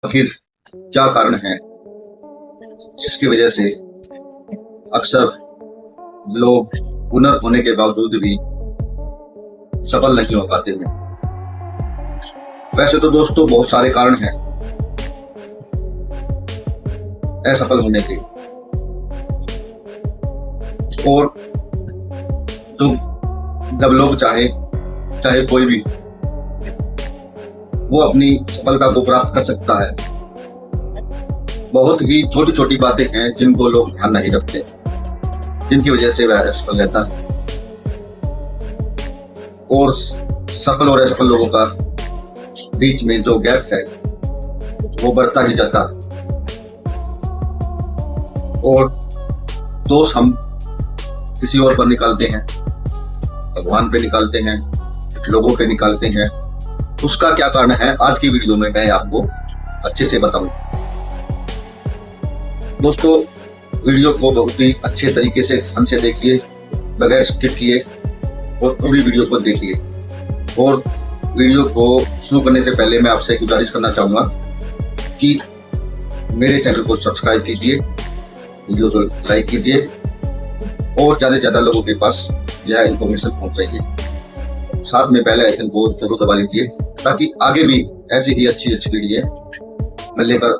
आखिर क्या कारण है जिसकी वजह से अक्सर लोग हुनर होने के बावजूद भी सफल नहीं हो पाते हैं। वैसे तो दोस्तों बहुत सारे कारण हैं असफल होने के, और तो जब लोग चाहे कोई भी वो अपनी सफलता को प्राप्त कर सकता है। बहुत ही छोटी छोटी बातें हैं जिनको लोग ध्यान नहीं रखते, जिनकी वजह से वह असफल रहता है, और सफल और असफल लोगों का बीच में जो गैप है वो बढ़ता ही जाता है। और दोष हम किसी और पर निकालते हैं, भगवान पे निकालते हैं, लोगों पे निकालते हैं। उसका क्या कारण है आज की वीडियो में मैं आपको अच्छे से बताऊंगा। दोस्तों वीडियो को बहुत ही अच्छे तरीके से ध्यान से देखिए, बगैर स्किप किए, और पूरी वीडियो को देखिए। और वीडियो को शुरू करने से पहले मैं आपसे गुजारिश करना चाहूंगा कि मेरे चैनल को सब्सक्राइब कीजिए, वीडियो को लाइक कीजिए, और ज़्यादा से ज़्यादा लोगों के पास यह इंफॉर्मेशन पहुंचाइए। साथ में पहले आइकन को जरूर दबा लीजिए ताकि आगे भी ऐसी ही अच्छी वीडियो मैं लेकर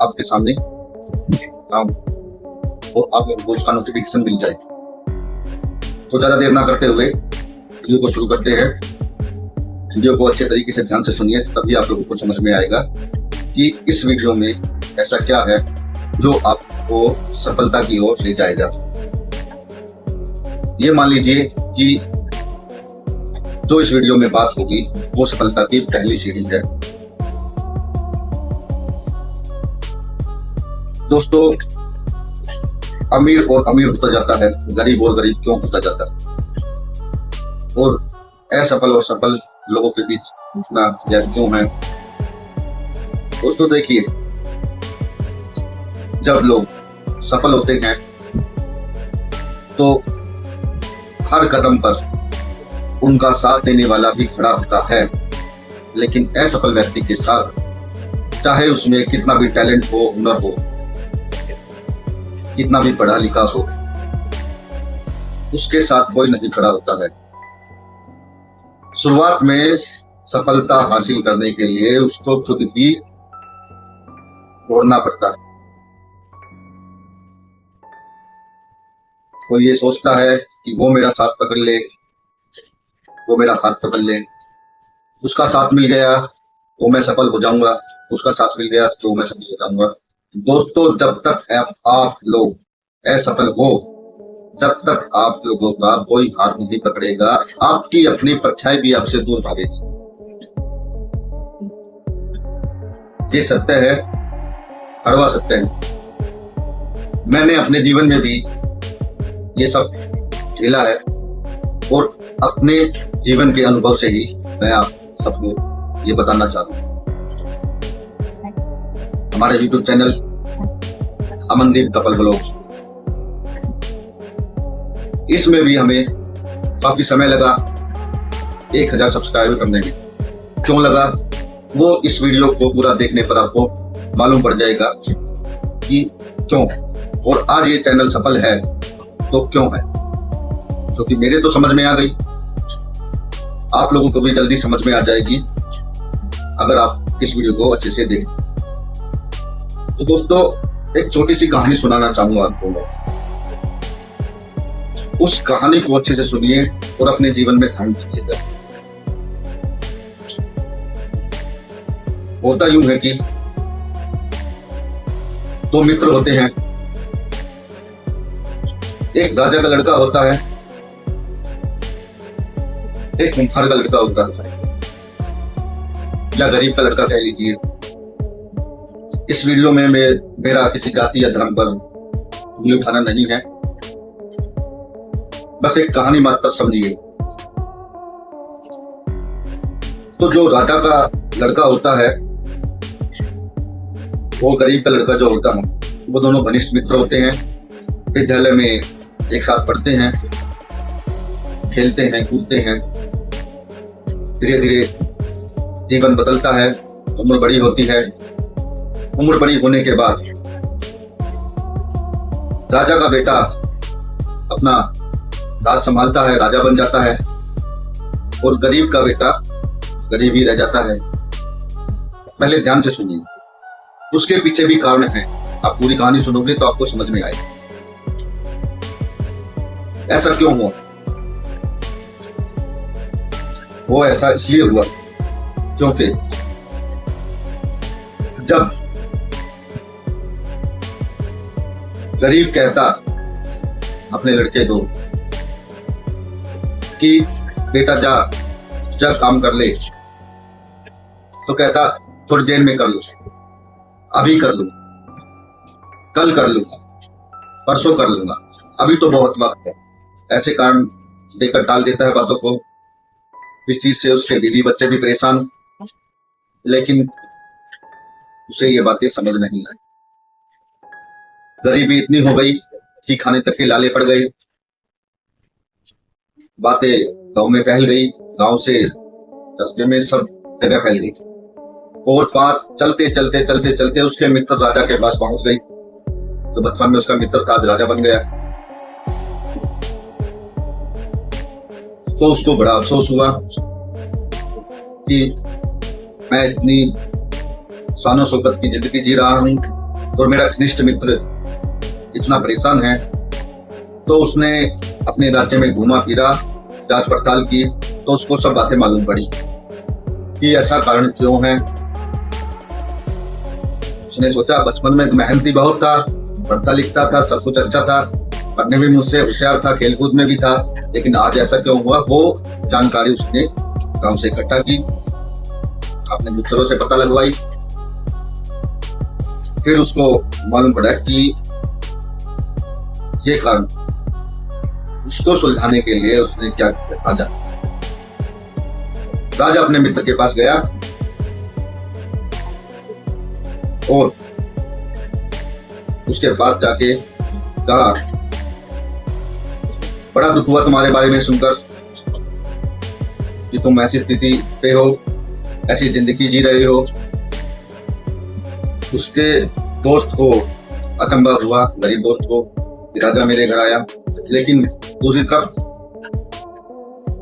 आपके सामने आऊं और आपको उसका नोटिफिकेशन मिल जाए। तो ज्यादा देर ना करते हुए वीडियो को शुरू करते हैं। वीडियो को अच्छे तरीके से ध्यान से सुनिए, तभी आप लोगों को समझ में आएगा कि इस वीडियो में ऐसा क्या है जो आपको सफलता की ओर ले जाएगा। ये मान लीजिए कि जो इस वीडियो में बात होगी वो सफलता की पहली सीढ़ी है। दोस्तों अमीर और अमीर होता जाता है, गरीब और गरीब क्यों होता जाता है, और असफल और सफल लोगों के बीच इतना गैप क्यों है। दोस्तों देखिए, जब लोग सफल होते हैं तो हर कदम पर उनका साथ देने वाला भी खड़ा होता है, लेकिन असफल व्यक्ति के साथ चाहे उसमें कितना भी टैलेंट हो, हुनर हो, कितना भी पढ़ा लिखा हो, उसके साथ कोई नहीं खड़ा होता है। शुरुआत में सफलता हासिल करने के लिए उसको खुद भी दौड़ना पड़ता है। कोई ये सोचता है कि वो मेरा साथ पकड़ ले, वो मेरा हाथ पकड़ ले, उसका साथ मिल गया तो मैं सफल हो जाऊंगा, उसका साथ मिल गया तो मैं सफल हो जाऊंगा। दोस्तों जब तक आप लोग असफल हो, जब तक आप लोगों का कोई हाथ नहीं पकड़ेगा, आपकी अपनी परछाई भी आपसे दूर भागेगी। ये सत्य है, कड़वा सत्य है। मैंने अपने जीवन में भी ये सब झेला है, और अपने जीवन के अनुभव से ही मैं आप सबको ये बताना चाहता हूँ। हमारे YouTube channel Amandeep couple blog, इसमें भी हमें काफी समय लगा 1000 सब्सक्राइबर करने में। क्यों लगा वो इस वीडियो को पूरा देखने पर आपको मालूम पड़ जाएगा कि क्यों, और आज ये चैनल सफल है तो क्यों है। क्योंकि मेरे तो समझ में आ गई, आप लोगों को भी जल्दी समझ में आ जाएगी अगर आप इस वीडियो को अच्छे से देखें। तो दोस्तों एक छोटी सी कहानी सुनाना चाहूंगा आपको मैं। उस कहानी को अच्छे से सुनिए और अपने जीवन में ध्यान दीजिएगा। होता यूं है कि दो मित्र होते हैं। एक राजा का लड़का होता है, एक खूंखार का लड़का होता है, या गरीब का लड़का कह लीजिए। इस वीडियो में मेरा किसी जाति या धर्म पर उंगली उठाना नहीं है, बस एक कहानी मात्र समझिए। तो जो राजा का लड़का होता है, वो गरीब का लड़का जो होता है, वो दोनों घनिष्ठ मित्र होते हैं। विद्यालय में एक साथ पढ़ते हैं, खेलते हैं, कूदते हैं। धीरे धीरे जीवन बदलता है उम्र बड़ी होती है। उम्र बड़ी होने के बाद राजा का बेटा अपना राज संभालता है, राजा बन जाता है, और गरीब का बेटा गरीब ही रह जाता है। पहले ध्यान से सुनिए, उसके पीछे भी कारण है। आप पूरी कहानी सुनोगे तो आपको समझ में आएगा ऐसा क्यों हुआ। वो ऐसा इसलिए हुआ क्योंकि जब गरीब कहता अपने लड़के को कि बेटा जा जा काम कर ले, तो कहता थोड़ी देर में कर लूं, अभी कर लूं, कल कर लूंगा, परसों कर लूंगा, अभी तो बहुत वक्त है। ऐसे कारण देकर टाल देता है बातों को। इस चीज से उसके बीवी बच्चे भी परेशान, लेकिन उसे ये बातें समझ नहीं आई। गरीबी इतनी हो गई कि खाने तक के लाले पड़ गए। बातें गांव में फैल गई, गांव से कस्बे में सब जगह फैल गई, और बात चलते चलते चलते चलते उसके मित्र राजा के पास पहुंच गई। तो बचपन में उसका मित्र था, आज राजा बन गया। तो उसको बड़ा अफसोस हुआ कि मैं इतनी शानो शौकत की जिंदगी जी रहा हूं और मेरा घनिष्ठ मित्र इतना परेशान है। तो उसने अपने राज्य में घूमा फिरा, जांच पड़ताल की, तो उसको सब बातें मालूम पड़ी कि ऐसा कारण क्यों है। उसने सोचा बचपन में मेहनती बहुत था, पढ़ता लिखता था, सब कुछ अच्छा था, पढ़ने में मुझसे होशियार था, खेलकूद में भी था, लेकिन आज ऐसा क्यों हुआ। वो जानकारी उसने गांव से इकट्ठा की, अपने मित्रों से पता लगवाई। फिर उसको मालूम पड़ा कि ये कारण, उसको सुलझाने के लिए उसने क्या किया। राजा अपने मित्र के पास गया और उसके पास जाके कहा, बड़ा दुख हुआ तुम्हारे बारे में सुनकर कि तुम ऐसी स्थिति पे हो, ऐसी जिंदगी जी रहे हो। उसके दोस्त को अचंभा हुआ, गरीब दोस्त को, कि राजा मेरे घर आया। लेकिन दूसरी तरफ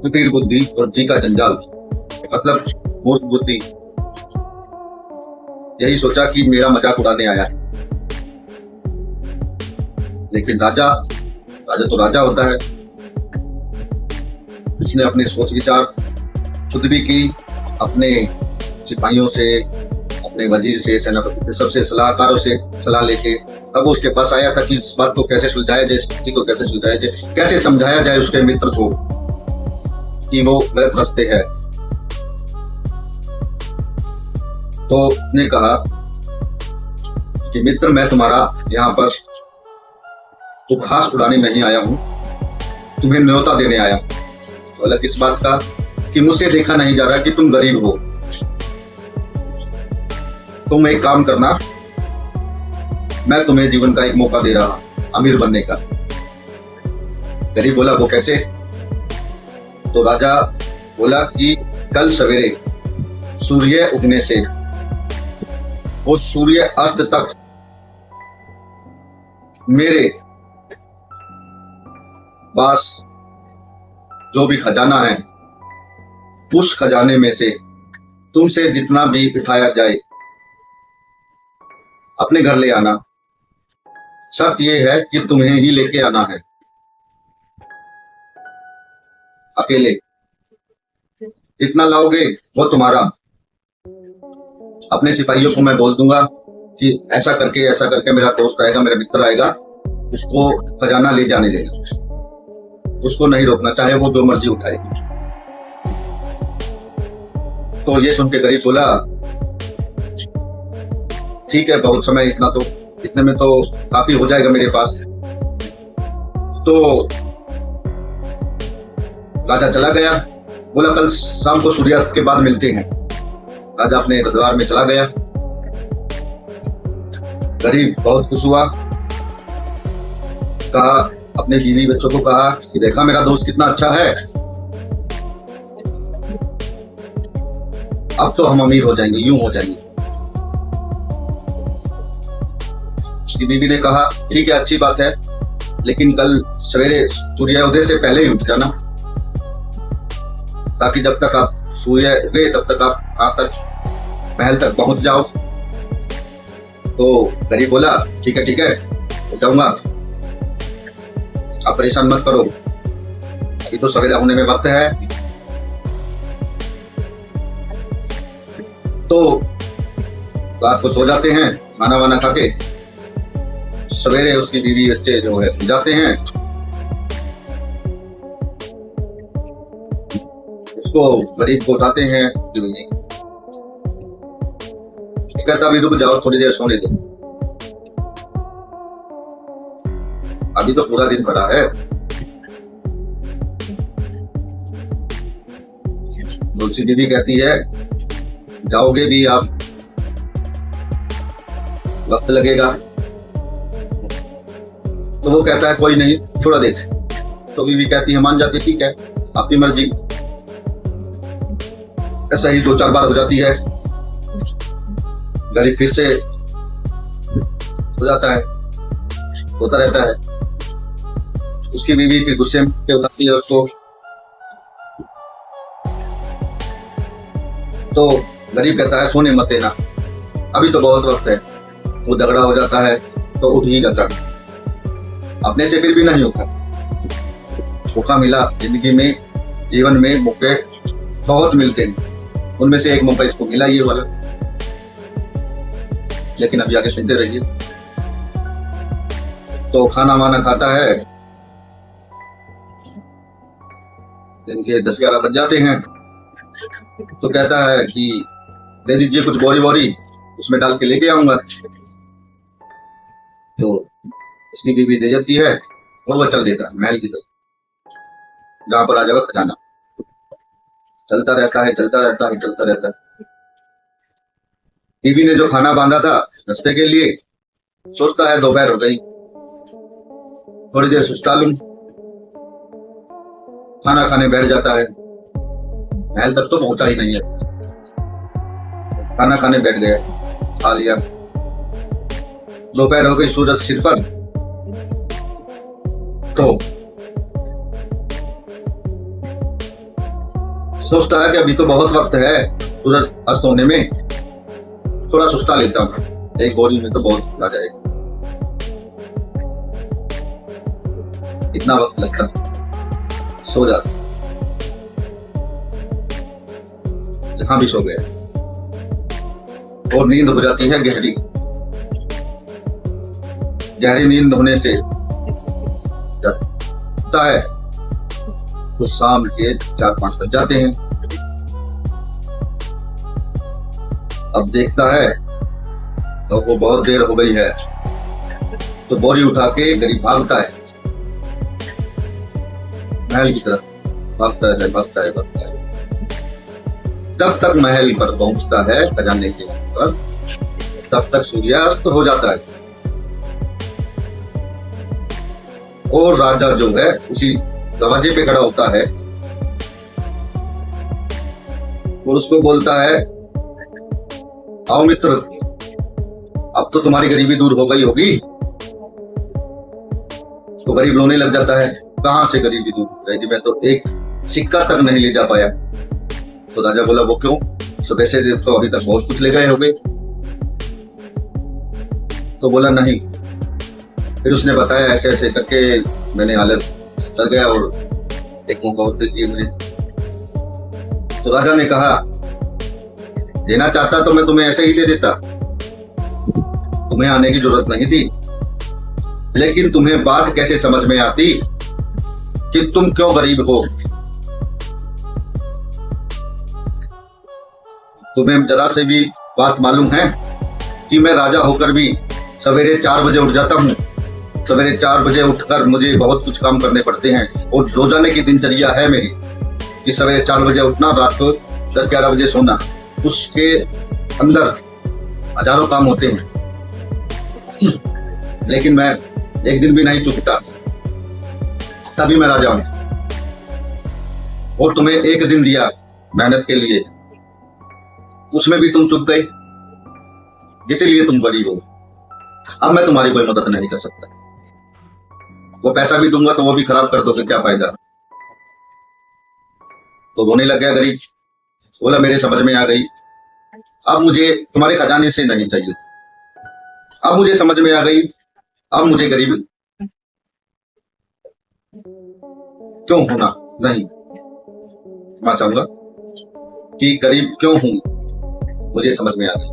कुटिल बुद्धि और जी का जंजाल, मतलब मूर्ख बुद्धि, यही सोचा कि मेरा मजाक उड़ाने आया है। लेकिन राजा तो राजा होता है। उसने अपने सोच विचार खुद भी की, अपने सिपाहियों से, अपने वजीर से, सेनापति से, सबसे सलाहकारों से सलाह लेके अब उसके पास आया था कि इस बात को कैसे सुलझाया जाए, स्थिति को कैसे सुलझाया जाए, कैसे समझाया जाए उसके मित्र को कि वो गलत रास्ते है। तो उसने कहा कि मित्र, मैं तुम्हारा यहाँ पर उपहास उड़ाने नहीं आया हूं, तुम्हें न्योता देने आया हूं। तो अलग इस बात का कि मुझसे देखा नहीं जा रहा कि तुम गरीब हो। तुम एक काम करना, मैं तुम्हें जीवन का एक मौका दे रहा हूं अमीर बनने का। गरीब बोला, वो कैसे? तो राजा बोला कि कल सवेरे सूर्य उगने से वो सूर्य अस्त तक मेरे पास जो भी खजाना है, उस खजाने में से तुमसे जितना भी उठाया जाए अपने घर ले आना। शर्त यह है कि तुम्हें ही लेके आना है, अकेले। जितना लाओगे वो तुम्हारा। अपने सिपाहियों को मैं बोल दूंगा कि ऐसा करके मेरा दोस्त आएगा, मेरा मित्र आएगा, उसको खजाना ले जाने देना, उसको नहीं रोकना, चाहे वो जो मर्जी उठाए। तो ये सुन के गरीब बोला, ठीक है, बहुत समय, इतने में तो काफी हो जाएगा मेरे पास। तो राजा चला गया, बोला कल शाम को सूर्यास्त के बाद मिलते हैं। राजा अपने दरबार में चला गया। गरीब बहुत खुश हुआ, कहा अपने बीवी बच्चों को कहा कि देखा मेरा दोस्त कितना अच्छा है, अब तो हम अमीर हो जाएंगे, यूं हो जाएंगे। उसकी बीवी ने कहा ठीक है, अच्छी बात है, लेकिन कल सवेरे सूर्योदय से पहले ही उठ जाना, ताकि जब तक आप सूर्य उगे तब तक आप वहां तक महल तक पहुंच जाओ। तो गरीब बोला ठीक है उठाऊंगा, आप परेशान मत करो, अभी तो सवेरा होने में वक्त है। तो रात को सो जाते हैं खाना वाना खा के। सवेरे उसकी बीवी बच्चे जो है जाते हैं, उसको गरीब को उठाते हैं। कहता अभी रुक जाओ, थोड़ी देर सोने दो, अभी तो पूरा दिन पड़ा है। दूसरी बीवी कहती है जाओगे भी आप, वक्त लगेगा। तो वो कहता है कोई नहीं, थोड़ा देर। तो बीवी कहती है मान जाती ठीक है, आपकी मर्जी। ऐसा ही 2-4 बार हो जाती है। गरीब फिर से हो जाता है, होता रहता है। उसकी बीवी फिर गुस्से में उठाती है उसको। तो गरीब कहता है सोने मत देना, अभी तो बहुत वक्त है। वो झगड़ा हो जाता है तो उठ ही जाता है, अपने से फिर भी नहीं उठा। मौका मिला जिंदगी में, जीवन में मौके बहुत मिलते हैं, उनमें से एक मौका इसको मिला ये वाला। लेकिन अभी आगे सुनते रहिए। तो खाना वाना खाता है, दिन के 10-11 बज जाते हैं। तो कहता है कि दे दीजिए कुछ बोरी उसमें डाल के लेके आऊंगा। तो उसकी बीवी दे जाती है और वो चल देता है महल की तरफ, जहां पर आ जाएगा खजाना। चलता रहता है। बीवी ने जो खाना बांधा था रास्ते के लिए, सोचता है दोपहर हो गई, थोड़ी देर सुस्ता लूं। खाना खाने बैठ जाता है, महल तक तो पहुंचा ही नहीं है। खाना खाने बैठ गया, खा लिया। दोपहर हो गई, सूरज सिर पर। तो सोचता है कि अभी तो बहुत वक्त है सूरज अस्त होने में, थोड़ा सुस्ता लेता हूं, एक बोरी में तो बहुत आ जाएगा। इतना वक्त लगता, सो जाता, जहां भी सो गया। और नींद हो जाती है गहरी नींद होने से जाता है तो शाम के 4-5 बज जाते हैं। अब देखता है तो वो बहुत देर हो गई है, तो बोरी उठा के गरीब भागता है महल की तरफ। भागता है। जब तक महल पर पहुंचता है खजाने के पर, तब तक सूर्यास्त हो जाता है। और राजा जो है उसी दरवाजे पे खड़ा होता है और उसको बोलता है आओ मित्र, अब तो तुम्हारी गरीबी दूर हो गई होगी। तो गरीब रोने लग जाता है, कहां से गरीबी दूर हो गई, मैं तो एक सिक्का तक नहीं ले जा पाया। तो राजा बोला वो क्यों, सुबह से तो अभी तक बहुत कुछ ले गए होंगे। तो बोला नहीं। फिर उसने बताया ऐसे ऐसे करके मैंने हालत कर गया और एक मौका और दीजिए मुझे। तो राजा ने कहा देना चाहता तो मैं तुम्हें ऐसे ही दे देता, तुम्हें आने की जरूरत नहीं थी। लेकिन तुम्हें बात कैसे समझ में आती कि तुम क्यों गरीब हो? तुम्हें जरा से भी बात मालूम है कि मैं राजा होकर भी सवेरे 4 बजे उठ जाता हूँ। सवेरे 4 बजे उठकर मुझे बहुत कुछ काम करने पड़ते हैं और रोजाना की दिनचर्या है मेरी कि सवेरे 4 बजे उठना, रात को 10-11 बजे सोना। उसके अंदर हजारों काम होते हैं, लेकिन मैं एक दिन भी नहीं चूकता, तभी मैं राजा हूं। और तुम्हें एक दिन दिया मेहनत के लिए, उसमें भी तुम चूक गए, जिसलिए तुम गरीब हो। अब मैं तुम्हारी कोई मदद नहीं कर सकता। वो पैसा भी दूंगा तो वो भी खराब कर दोगे, क्या फायदा। तो रोने लग गया गरीब। बोला मेरे समझ में आ गई, अब मुझे तुम्हारे खजाने से नहीं चाहिए, अब मुझे समझ में आ गई, अब मुझे गरीब क्यों होना नहीं। मैं चाहूंगा कि गरीब क्यों हूं, मुझे समझ में आ गई।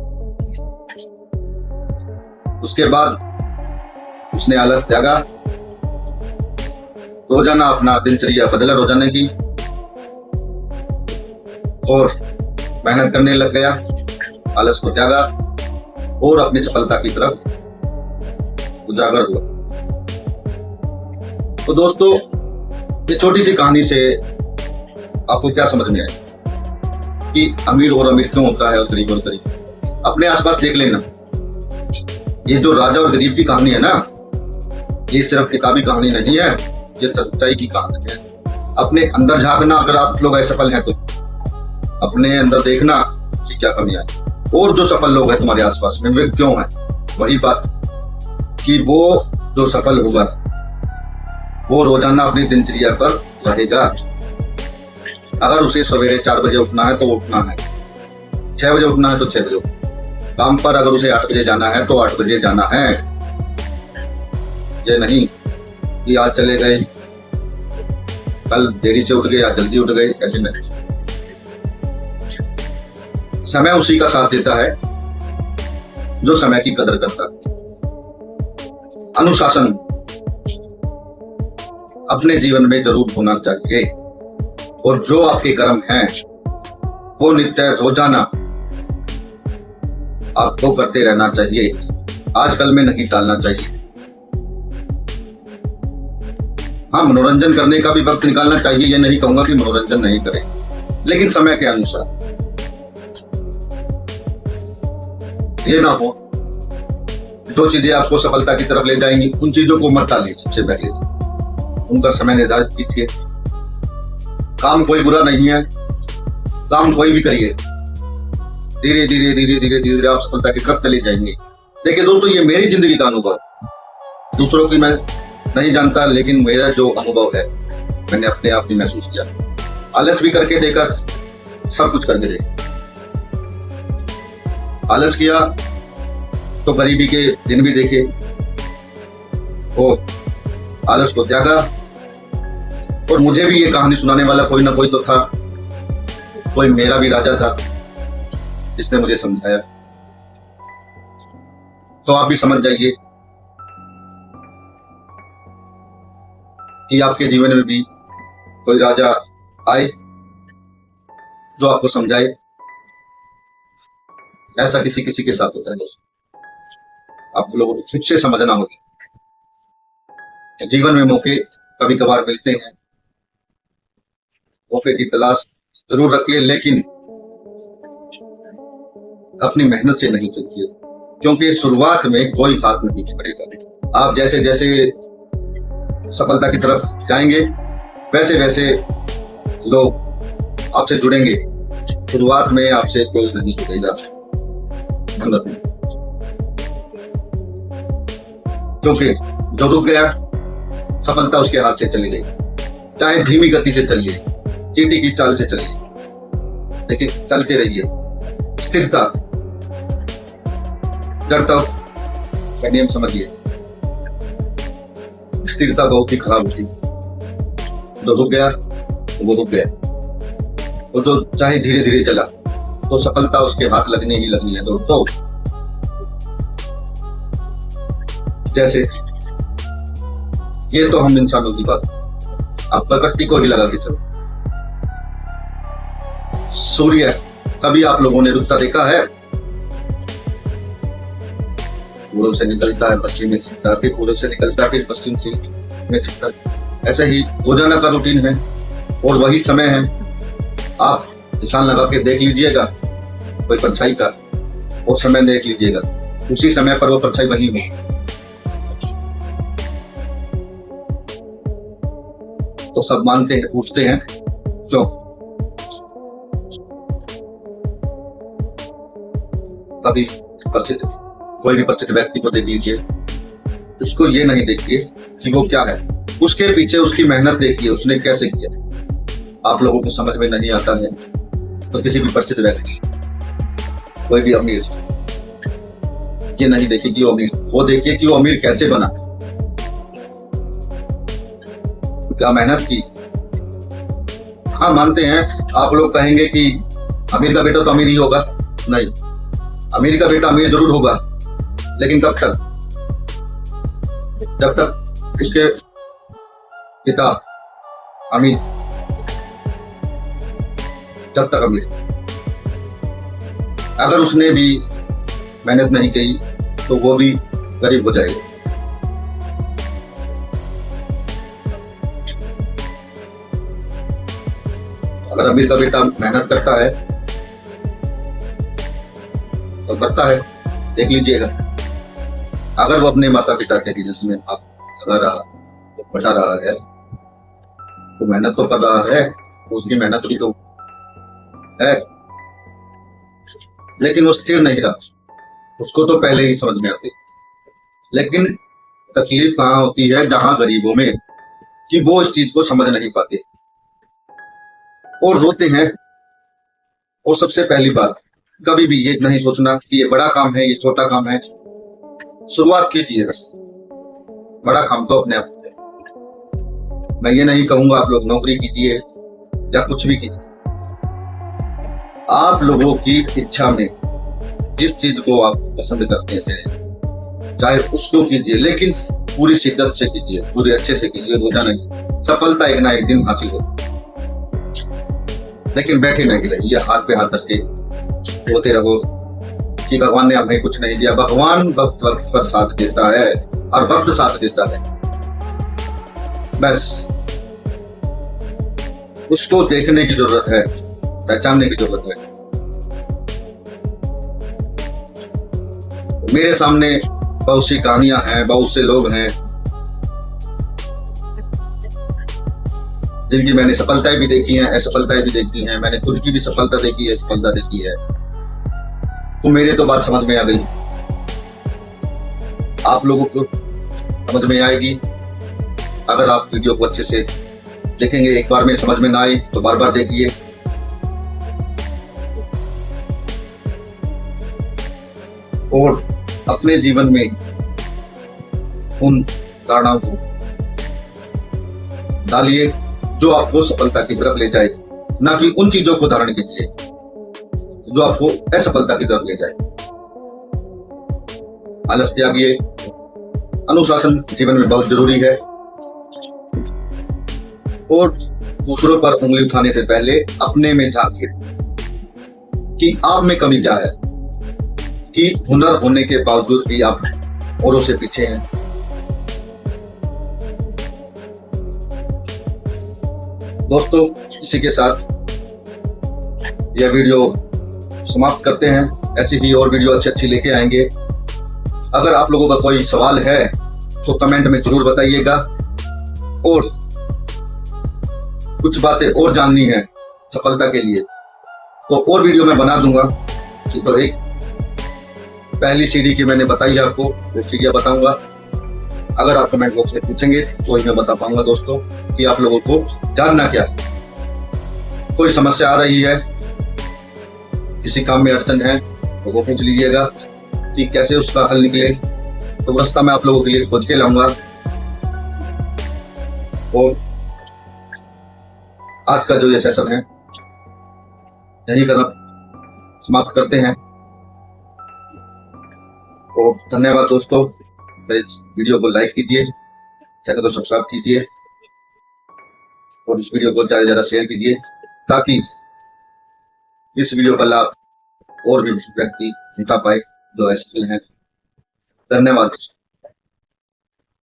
उसके बाद उसने आलस त्यागा, रोजाना अपना दिनचर्या बदला रोजाना की, और मेहनत करने लग गया, आलस को त्यागा और अपनी सफलता की तरफ उजागर हुआ। तो दोस्तों, ये छोटी सी कहानी से आपको क्या समझ में आया कि अमीर और अमीर क्यों होता है और गरीब गरीब। अपने आसपास देख लेना, ये जो राजा और गरीब की कहानी है ना, ये सिर्फ किताबी कहानी नहीं है, ये सच्चाई की कहानी है। अपने अंदर झांकना, अगर आप लोग असफल हैं तो अपने अंदर देखना कि क्या कमियां हैं, और जो सफल लोग हैं तुम्हारे आसपास में वे क्यों हैं। वही बात कि वो जो सफल होगा वो रोजाना अपनी दिनचर्या पर रहेगा। अगर उसे सवेरे 4 बजे उठना है तो उठना है, 6 बजे उठना है तो 6 बजे उठना। काम पर अगर उसे 8 बजे जाना है तो 8 बजे जाना है। ये नहीं कि आज चले गए, कल देरी से उठ गए, आज जल्दी उठ गए, ऐसे नहीं। समय उसी का साथ देता है जो समय की कदर करता है। अनुशासन अपने जीवन में जरूर होना चाहिए, और जो आपके कर्म हैं वो नित्य रोजाना आपको करते रहना चाहिए, आजकल में नहीं टालना चाहिए। हाँ, मनोरंजन करने का भी वक्त निकालना चाहिए, ये नहीं कहूंगा कि मनोरंजन नहीं करें, लेकिन समय के अनुसार। ये ना हो जो चीजें आपको सफलता की तरफ ले जाएंगी उन चीजों को मत टालिए, सबसे पहले उनका समय निर्धारित कीजिए। काम कोई बुरा नहीं है, काम कोई भी करिए, धीरे धीरे धीरे धीरे धीरे आप सफलता की तरफ चले जाएंगे। देखिए दोस्तों, ये मेरी जिंदगी का अनुभव, दूसरों की मैं नहीं जानता, लेकिन मेरा जो अनुभव है मैंने अपने आप ही महसूस किया। आलस भी करके देखा, सब कुछ करके देखा। आलस किया तो गरीबी के दिन भी देखे, और आलस को त्यागा। और मुझे भी ये कहानी सुनाने वाला कोई ना कोई तो था, कोई मेरा भी राजा था जिसने मुझे समझाया। तो आप भी समझ जाइए कि आपके जीवन में भी कोई राजा आए जो आपको समझाए। ऐसा किसी किसी के साथ होता है दोस्तों, आप लोगों को खुद से समझना होगा। जीवन में मौके कभी कभार मिलते हैं, मौके की तलाश जरूर रखिए, लेकिन अपनी मेहनत से नहीं चुकिए, क्योंकि शुरुआत में कोई हाथ नहीं पड़ेगा। आप जैसे जैसे सफलता की तरफ जाएंगे वैसे वैसे लोग आपसे जुड़ेंगे, शुरुआत में आपसे कोई नहीं जुड़ेगा, क्योंकि जो रुक गया सफलता उसके हाथ से चली गई। चाहे धीमी गति से चलिए, चींटी की चाल से चलिए, लेकिन चलते रहिए। स्थिरता, जड़ता का नियम समझिए। स्थिरता बहुत ही खराब होती, जो रुक गया वो रुक गया, और जो चाहे धीरे धीरे चला तो सफलता उसके हाथ लगने ही लगनी है दोस्तों। जैसे ये तो हम इंसानों की बात, आप प्रकृति को ही लगा के चलो। सूर्य कभी आप लोगों ने रुकता देखा है? पूर्व से निकलता है, पश्चिम में छिपता है, फिर पूर्व से निकलता है, फिर पश्चिम से में छिपता है। ऐसे ही रोजाना का रूटीन है और वही समय है। आप निशान लगा के देख लीजिएगा कोई परछाई का, और समय देख लीजिएगा, उसी समय पर वो परछाई वही हो। तो सब मानते हैं, पूछते हैं क्यों? तभी प्रसिद्ध कोई भी प्रसिद्ध व्यक्ति को देख लीजिए, उसको ये नहीं देखिए कि वो क्या है, उसके पीछे उसकी मेहनत देखिए, उसने कैसे किया। आप लोगों को समझ में नहीं आता है तो किसी भी प्रसिद्ध व्यक्ति, कोई भी अमीर, ये नहीं देखिए कि वो अमीर, वो देखिए कि वो अमीर कैसे बना, क्या मेहनत की। हाँ, मानते हैं, आप लोग कहेंगे कि अमीर का बेटा तो अमीर ही होगा। नहीं, अमीर का बेटा अमीर जरूर होगा, लेकिन कब तक? जब तक उसके पिता अमीर, जब तक अमीर। अगर उसने भी मेहनत नहीं की तो वो भी गरीब हो जाएगा। अगर अमीर का बेटा मेहनत करता है तो करता है, देख लीजिएगा। अगर वो अपने माता पिता के बिजनेस में अगर बटा रहा है तो मेहनत तो कर रहा है, तो उसकी मेहनत भी तो है, लेकिन वो स्थिर नहीं रहा। उसको तो पहले ही समझ में आती, लेकिन तकलीफ कहाँ होती है? जहां गरीबों में, कि वो इस चीज को समझ नहीं पाते और रोते हैं। और सबसे पहली बात, कभी भी ये नहीं सोचना कि ये बड़ा काम है, ये छोटा काम है। शुरुआत कीजिए बस, बड़ा काम तो अपने आप है। मैं ये नहीं कहूंगा आप लोग नौकरी कीजिए या कुछ भी कीजिए, आप लोगों की इच्छा में जिस चीज को आप पसंद करते हैं चाहे उसको कीजिए, लेकिन पूरी शिद्दत से कीजिए, पूरे अच्छे से कीजिए। रोजा नहीं, सफलता एक ना एक दिन हासिल हो, लेकिन बैठे नहीं रहिए हाथ पे हाथ रख के रोते रहो कि भगवान ने हमें कुछ नहीं दिया। भगवान वक्त वक्त पर साथ देता है और वक्त साथ देता है, बस उसको देखने की जरूरत है, पहचानने की जरूरत है। मेरे सामने बहुत सी कहानियां हैं, बहुत से लोग हैं जिनकी मैंने सफलताएं भी देखी हैं, असफलताएं भी देखी हैं। मैंने खुद की भी सफलता देखी है, सफलता देखी है, तो मेरे तो बात समझ में आ गई, आप लोगों को समझ में आएगी अगर आप वीडियो को अच्छे से देखेंगे। एक बार में समझ में ना आई तो बार बार देखिए। और अपने जीवन में उन धारणाओं को डालिए जो आपको सफलता की तरफ ले जाए, ना कि उन चीजों को धारण कीजिए जो आपको असफलता की तरफ ले जाए। आलस त्यागिए। अनुशासन जीवन में बहुत जरूरी है, और दूसरों पर उंगली उठाने से पहले अपने में झांकिए कि आप में कमी क्या है, कि हुनर होने के बावजूद भी आप औरों से पीछे हैं। दोस्तों, इसी के साथ यह वीडियो समाप्त करते हैं। ऐसी ही और वीडियो अच्छी लेके आएंगे। अगर आप लोगों का कोई सवाल है तो कमेंट में जरूर बताइएगा, और कुछ बातें और जाननी है सफलता के लिए तो और वीडियो मैं बना दूंगा। तो एक पहली सीढ़ी की मैंने बताई है आपको, वो सीढ़ियां बताऊंगा। अगर आप कमेंट बॉक्स में पूछेंगे तो ही मैं बता पाऊंगा दोस्तों कि आप लोगों को जानना क्या है। कोई समस्या आ रही है, किसी काम में अड़चन है तो वो पूछ लीजिएगा कि कैसे उसका हल निकले, तो रास्ता मैं आप लोगों के लिए खोज के लाऊंगा। और आज का जो ये सेशन है यही कदम समाप्त करते हैं। और धन्यवाद दोस्तों। मेरे वीडियो को लाइक कीजिए, चैनल को सब्सक्राइब कीजिए, और इस वीडियो को ज्यादा से ज्यादा शेयर कीजिए ताकि इस वीडियो का लाभ और भी व्यक्ति उठा पाए जो ऐसे हैं। धन्यवाद।